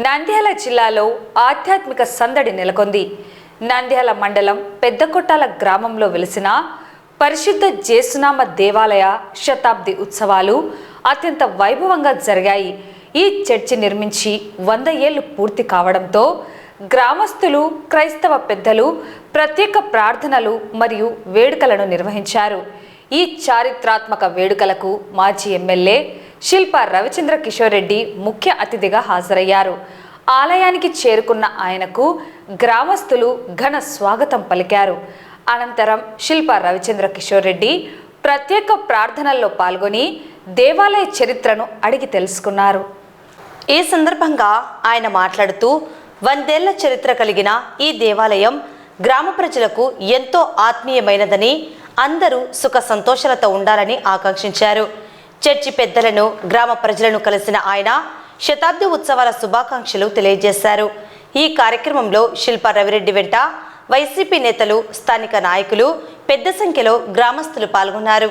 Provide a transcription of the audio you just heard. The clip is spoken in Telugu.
నంద్యాల జిల్లాలో ఆధ్యాత్మిక సందడి నెలకొంది. నంద్యాల మండలం పెద్దకొట్టాల గ్రామంలో వెలిసిన పరిశుద్ధ జేసునామ దేవాలయ శతాబ్ది ఉత్సవాలు అత్యంత వైభవంగా జరిగాయి. ఈ చర్చి నిర్మించి 100 ఏళ్లు పూర్తి కావడంతో గ్రామస్తులు, క్రైస్తవ పెద్దలు ప్రత్యేక ప్రార్థనలు మరియు వేడుకలను నిర్వహించారు. ఈ చారిత్రాత్మక వేడుకలకు మాజీ ఎమ్మెల్యే శిల్ప రవిచంద్ర కిషోర్ రెడ్డి ముఖ్య అతిథిగా హాజరయ్యారు. ఆలయానికి చేరుకున్న ఆయనకు గ్రామస్తులు ఘన స్వాగతం పలికారు. అనంతరం శిల్ప రవిచంద్ర కిషోర్ రెడ్డి ప్రత్యేక ప్రార్థనల్లో పాల్గొని దేవాలయ చరిత్రను అడిగి తెలుసుకున్నారు. ఈ సందర్భంగా ఆయన మాట్లాడుతూ 100 ఏళ్ల చరిత్ర కలిగిన ఈ దేవాలయం గ్రామ ప్రజలకు ఎంతో ఆత్మీయమైనదని, అందరూ సుఖ సంతోషాలతో ఉండాలని ఆకాంక్షించారు. చర్చి పెద్దలను, గ్రామ ప్రజలను కలిసిన ఆయన శతాబ్ది ఉత్సవాల శుభాకాంక్షలు తెలియజేశారు. ఈ కార్యక్రమంలో శిల్ప రవిరెడ్డి వెంట వైసీపీ నేతలు, స్థానిక నాయకులు పెద్ద సంఖ్యలో గ్రామస్తులు పాల్గొన్నారు.